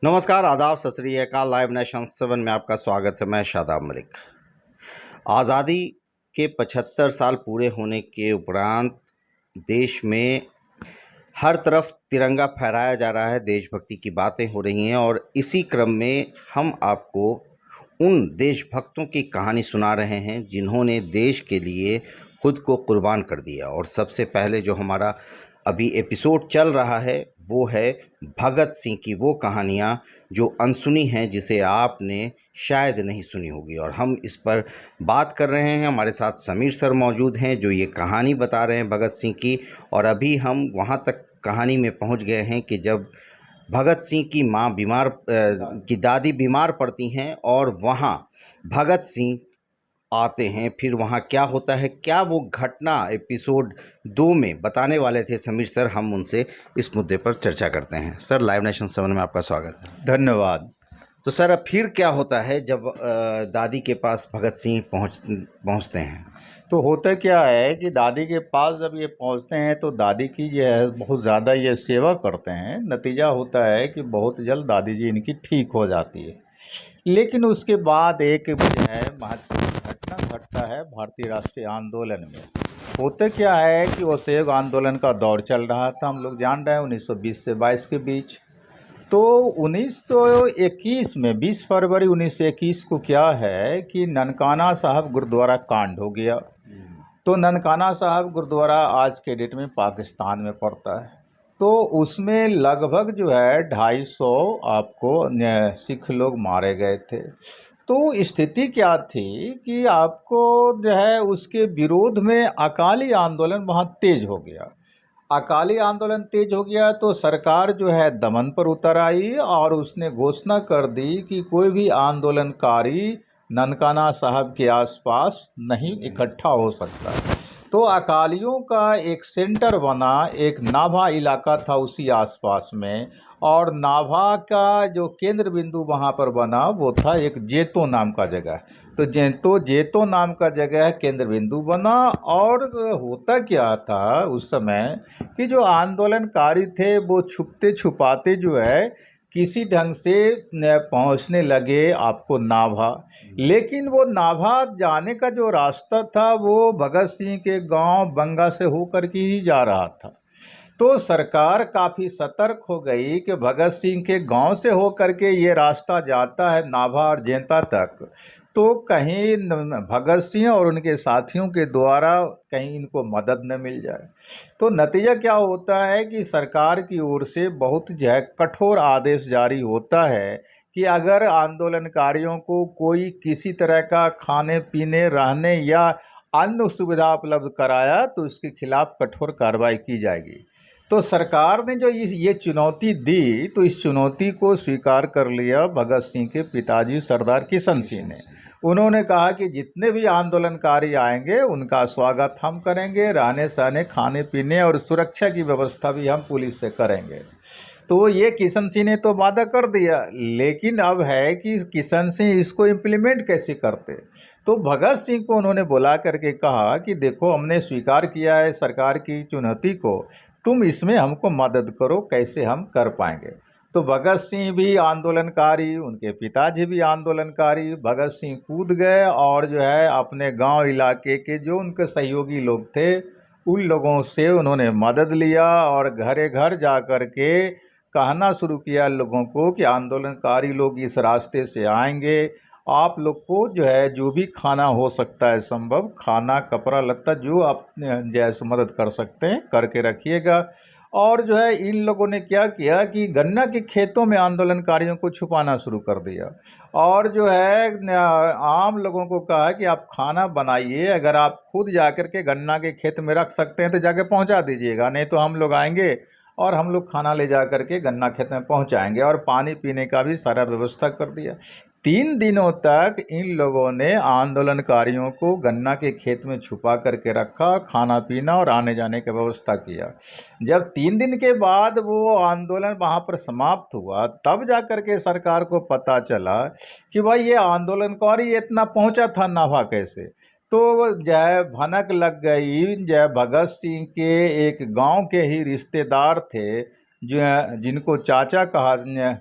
नमस्कार, आदाब, सत श्री अकाल। लाइव नेशन 7 में आपका स्वागत है। मैं शादाब मलिक। आज़ादी के 75 साल पूरे होने के उपरांत देश में हर तरफ तिरंगा फहराया जा रहा है, देशभक्ति की बातें हो रही हैं और इसी क्रम में हम आपको उन देशभक्तों की कहानी सुना रहे हैं जिन्होंने देश के लिए खुद को कुर्बान कर दिया। और सबसे पहले जो हमारा अभी एपिसोड चल रहा है वो है भगत सिंह की वो कहानियाँ जो अनसुनी हैं, जिसे आपने शायद नहीं सुनी होगी। और हम इस पर बात कर रहे हैं। हमारे साथ समीर सर मौजूद हैं जो ये कहानी बता रहे हैं भगत सिंह की। और अभी हम वहाँ तक कहानी में पहुँच गए हैं कि जब भगत सिंह की माँ की दादी बीमार पड़ती हैं और वहाँ भगत सिंह आते हैं। फिर वहाँ क्या होता है, क्या वो घटना एपिसोड 2 में बताने वाले थे समीर सर, हम उनसे इस मुद्दे पर चर्चा करते हैं। सर, लाइव नेशन 7 में आपका स्वागत है। धन्यवाद। तो सर, अब फिर क्या होता है जब दादी के पास भगत सिंह पहुँचते हैं? तो होता क्या है कि दादी के पास जब ये पहुंचते हैं तो दादी की जो है बहुत ज़्यादा ये सेवा करते हैं। नतीजा होता है कि बहुत जल्द दादी जी इनकी ठीक हो जाती है। लेकिन उसके बाद एक जो है महत्वपूर्ण घटना घटता है भारतीय राष्ट्रीय आंदोलन में। होता क्या है कि वो सहयोग आंदोलन का दौर चल रहा था, हम लोग जान रहे हैं 1920 से 22 के बीच। तो 1921 में 20 फरवरी 1921 को क्या है कि ननकाना साहब गुरुद्वारा कांड हो गया। तो ननकाना साहब गुरुद्वारा आज के डेट में पाकिस्तान में पड़ता है। तो उसमें लगभग जो है 250 आपको सिख लोग मारे गए थे। तो स्थिति क्या थी कि आपको जो है उसके विरोध में अकाली आंदोलन बहुत तेज हो गया। अकाली आंदोलन तेज हो गया तो सरकार जो है दमन पर उतर आई और उसने घोषणा कर दी कि कोई भी आंदोलनकारी ननकाना साहब के आसपास नहीं इकट्ठा हो सकता। तो अकालियों का एक सेंटर बना, एक नाभा इलाका था उसी आसपास में, और नाभा का जो केंद्र बिंदु वहाँ पर बना वो था एक जेतो नाम का जगह। तो जेतो नाम का जगह केंद्र बिंदु बना। और होता क्या था उस समय कि जो आंदोलनकारी थे वो छुपते छुपाते जो है किसी ढंग से पहुंचने लगे आपको नाभा। लेकिन वो नाभा जाने का जो रास्ता था वो भगत सिंह के गांव बंगा से होकर के ही जा रहा था। तो सरकार काफ़ी सतर्क हो गई कि भगत सिंह के गांव से होकर के ये रास्ता जाता है नाभा और जेंता तक, तो कहीं भगत सिंह और उनके साथियों के द्वारा कहीं इनको मदद न मिल जाए। तो नतीजा क्या होता है कि सरकार की ओर से बहुत जो है कठोर आदेश जारी होता है कि अगर आंदोलनकारियों को कोई किसी तरह का खाने पीने रहने या अन्य सुविधा उपलब्ध कराया तो इसके खिलाफ कठोर कार्रवाई की जाएगी। तो सरकार ने जो ये चुनौती दी तो इस चुनौती को स्वीकार कर लिया भगत सिंह के पिताजी सरदार किशन सिंह ने। उन्होंने कहा कि जितने भी आंदोलनकारी आएंगे उनका स्वागत हम करेंगे, रहने सहने खाने पीने और सुरक्षा की व्यवस्था भी हम पुलिस से करेंगे। तो ये किशन सिंह ने तो वादा कर दिया, लेकिन अब है कि किशन सिंह इसको इम्प्लीमेंट कैसे करते। तो भगत सिंह को उन्होंने बुला करके कहा कि देखो, हमने स्वीकार किया है सरकार की चुनौती को, तुम इसमें हमको मदद करो, कैसे हम कर पाएंगे। तो भगत सिंह भी आंदोलनकारी, उनके पिताजी भी आंदोलनकारी। भगत सिंह कूद गए और जो है अपने गांव इलाके के जो उनके सहयोगी लोग थे उन लोगों से उन्होंने मदद लिया और घरे घर जा कर के कहना शुरू किया लोगों को कि आंदोलनकारी लोग इस रास्ते से आएंगे, आप लोग को जो है जो भी खाना हो सकता है संभव, खाना कपड़ा लत्ता जो आप जैसे मदद कर सकते हैं करके रखिएगा। और जो है इन लोगों ने क्या किया कि गन्ना के खेतों में आंदोलनकारियों को छुपाना शुरू कर दिया और जो है आम लोगों को कहा कि आप खाना बनाइए, अगर आप खुद जाकर के गन्ना के खेत में रख सकते हैं तो जाके पहुंचा दीजिएगा, नहीं तो हम लोग आएंगे और हम लोग खाना ले जा करके गन्ना खेत में पहुंचाएंगे। और पानी पीने का भी सारा व्यवस्था कर दिया। 3 दिनों तक इन लोगों ने आंदोलनकारियों को गन्ना के खेत में छुपा करके रखा, खाना पीना और आने जाने की व्यवस्था किया। जब 3 दिन के बाद वो आंदोलन वहाँ पर समाप्त हुआ तब जा करके सरकार को पता चला कि भाई ये आंदोलनकारी इतना पहुँचा था नाभा कैसे। तो जो है भनक लग गई, जो है भगत सिंह के एक गांव के ही रिश्तेदार थे जो जिनको चाचा कहा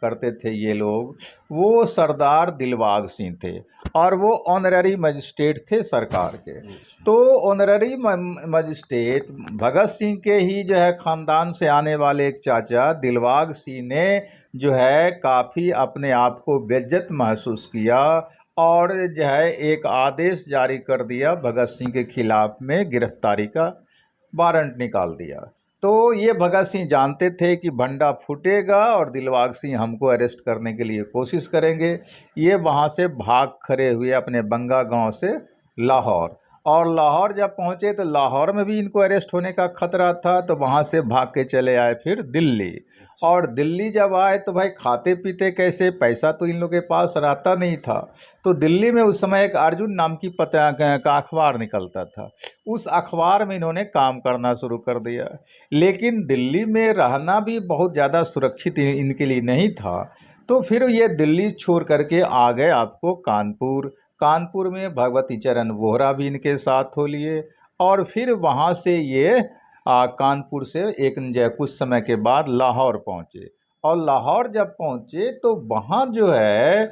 करते थे ये लोग, वो सरदार दिलबाग सिंह थे और वो ऑनररी मजिस्ट्रेट थे सरकार के। तो ऑनररी मजिस्ट्रेट भगत सिंह के ही जो है ख़ानदान से आने वाले एक चाचा दिलबाग सिंह ने जो है काफ़ी अपने आप को बेइज्जत महसूस किया और जो है एक आदेश जारी कर दिया, भगत सिंह के खिलाफ में गिरफ्तारी का वारंट निकाल दिया। तो ये भगत सिंह जानते थे कि भंडा फूटेगा और दिलबाग सिंह हमको अरेस्ट करने के लिए कोशिश करेंगे। ये वहाँ से भाग खड़े हुए अपने बंगा गांव से लाहौर, और लाहौर जब पहुँचे तो लाहौर में भी इनको अरेस्ट होने का खतरा था, तो वहाँ से भाग के चले आए फिर दिल्ली। और दिल्ली जब आए तो भाई खाते पीते कैसे, पैसा तो इन लोगों के पास रहता नहीं था। तो दिल्ली में उस समय एक अर्जुन नाम की पता का अखबार निकलता था, उस अखबार में इन्होंने काम करना शुरू कर दिया। लेकिन दिल्ली में रहना भी बहुत ज़्यादा सुरक्षित इनके लिए नहीं था, तो फिर ये दिल्ली छोड़ करके आ गए आपको कानपुर। कानपुर में भगवती चरण वोहरा भी इनके साथ हो लिए, और फिर वहाँ से ये कानपुर से कुछ समय के बाद लाहौर पहुँचे। और लाहौर जब पहुँचे तो वहाँ जो है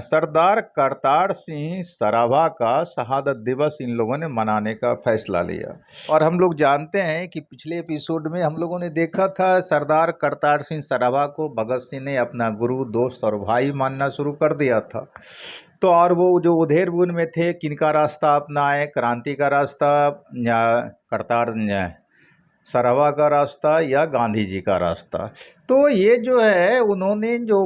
सरदार करतार सिंह सराभा का शहादत दिवस इन लोगों ने मनाने का फैसला लिया। और हम लोग जानते हैं कि पिछले एपिसोड में हम लोगों ने देखा था सरदार करतार सिंह सराभा को भगत सिंह ने अपना गुरु, दोस्त और भाई मानना शुरू कर दिया था। तो और वो जो उधेड़बुन में थे, किनका रास्ता अपनाए, क्रांति का रास्ता या करतार सराभा का रास्ता या गांधी जी का रास्ता। तो ये जो है उन्होंने जो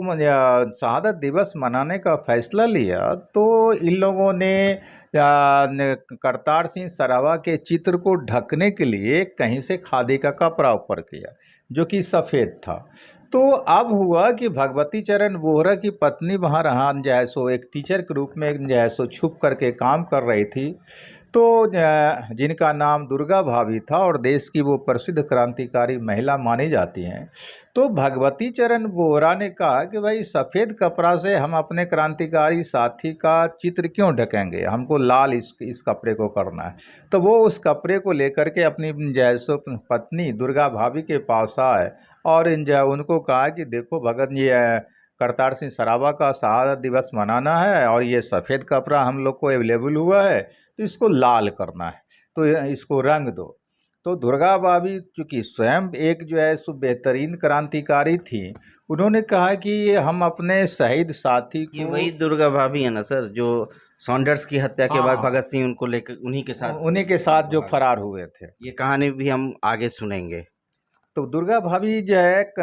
शहादत दिवस मनाने का फैसला लिया, तो इन लोगों ने करतार सिंह सराभा के चित्र को ढकने के लिए कहीं से खादी का कपड़ा ऊपर किया जो कि सफ़ेद था। तो अब हुआ कि भगवती चरण वोहरा की पत्नी वहाँ रहा जो है सो एक टीचर के रूप में जो है सो छुप करके काम कर रही थी, तो जिनका नाम दुर्गा भाभी था और देश की वो प्रसिद्ध क्रांतिकारी महिला मानी जाती हैं। तो भगवती चरण वोहरा ने कहा कि भाई सफ़ेद कपड़ा से हम अपने क्रांतिकारी साथी का चित्र क्यों ढकेंगे, हमको लाल इस कपड़े को करना है। तो वो उस कपड़े को लेकर के अपनी जो है सो पत्नी दुर्गा भाभी के पास आए और उनको कहा कि देखो भगत जी, करतार सिंह सराभा का शहादत दिवस मनाना है और ये सफ़ेद कपड़ा हम लोग को अवेलेबल हुआ है, तो इसको लाल करना है, तो इसको रंग दो। तो दुर्गा भाभी चूँकि स्वयं एक जो है सो बेहतरीन क्रांतिकारी थी, उन्होंने कहा कि ये हम अपने शहीद साथी ये को, वही दुर्गा भाभी है ना सर, जो सॉन्डर्स की हत्या के बाद हाँ, भगत सिंह उनको लेकर उन्हीं के साथ जो फरार हुए थे। ये कहानी भी हम आगे सुनेंगे। तो दुर्गा भाभी जो है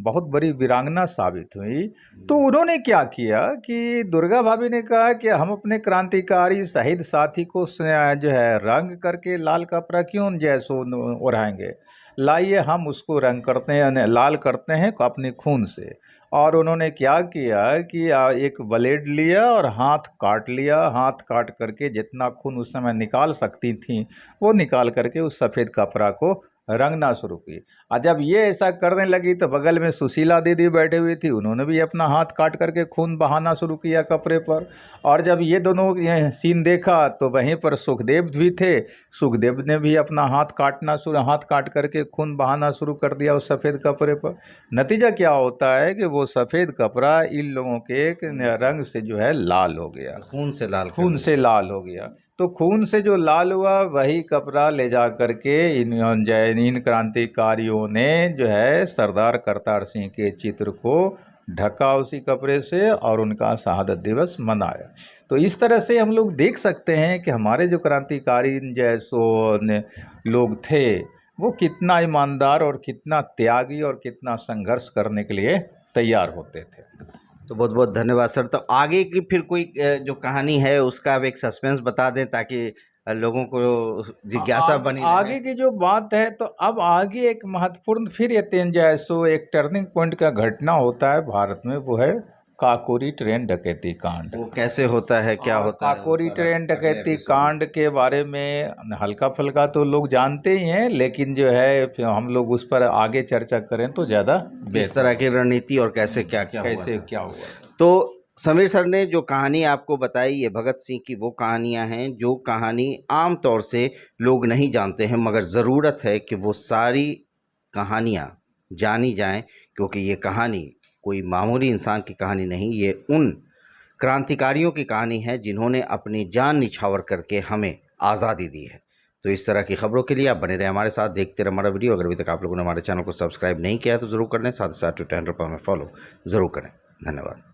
बहुत बड़ी वीरांगना साबित हुई। तो उन्होंने क्या किया कि दुर्गा भाभी ने कहा कि हम अपने क्रांतिकारी शहीद साथी को जो है रंग करके लाल कपड़ा क्यों जो है सो ओढ़ाएंगे, लाइए हम उसको रंग करते हैं, लाल करते हैं अपने खून से। और उन्होंने क्या किया कि एक ब्लेड लिया और हाथ काट लिया, हाथ काट करके जितना खून उस समय निकाल सकती थी वो निकाल करके उस सफ़ेद कपड़ा को रंगना शुरू की। और जब ये ऐसा करने लगी तो बगल में सुशीला दीदी बैठे हुई थी, उन्होंने भी अपना हाथ काट करके खून बहाना शुरू किया कपड़े पर। और जब ये दोनों ये सीन देखा तो वहीं पर सुखदेव भी थे, सुखदेव ने भी अपना हाथ काट करके खून बहाना शुरू कर दिया उस सफ़ेद कपड़े पर। नतीजा क्या होता है कि वो सफ़ेद कपड़ा इन लोगों के रंग से जो है लाल हो गया, खून से लाल हो गया। तो खून से जो लाल हुआ वही कपड़ा ले जा करके इन क्रांतिकारियों ने जो है सरदार करतार सिंह के चित्र को ढका उसी कपड़े से और उनका शहादत दिवस मनाया। तो इस तरह से हम लोग देख सकते हैं कि हमारे जो क्रांतिकारी जैसो लोग थे वो कितना ईमानदार और कितना त्यागी और कितना संघर्ष करने के लिए तैयार होते थे। तो बहुत बहुत धन्यवाद सर। तो आगे की फिर कोई जो कहानी है उसका अब एक सस्पेंस बता दें ताकि लोगों को जिज्ञासा बनी रहे। आगे की जो बात है तो अब आगे एक महत्वपूर्ण फिर ये जैसो एक टर्निंग पॉइंट का घटना होता है भारत में, वो है काकोरी ट्रेन डकैती कांड। वो कैसे होता है, क्या होता है? काकोरी ट्रेन डकैती कांड के बारे में हल्का फुल्का तो लोग जानते ही हैं, लेकिन जो है हम लोग उस पर आगे चर्चा करें तो ज़्यादा किस तरह की रणनीति और कैसे क्या हुआ। तो समीर सर ने जो कहानी आपको बताई ये भगत सिंह की वो कहानियां हैं जो कहानी आम तौर से लोग नहीं जानते हैं, मगर ज़रूरत है कि वो सारी कहानियाँ जानी जाएं, क्योंकि ये कहानी कोई मामूली इंसान की कहानी नहीं, ये उन क्रांतिकारियों की कहानी है जिन्होंने अपनी जान निछावर करके हमें आज़ादी दी है। तो इस तरह की खबरों के लिए आप बने रहें हमारे साथ, देखते रहे हमारा वीडियो। अगर अभी तक आप लोगों ने हमारे चैनल को सब्सक्राइब नहीं किया है तो ज़रूर कर लें, साथ ही साथ ट्विटर पर हमें फॉलो ज़रूर करें। धन्यवाद।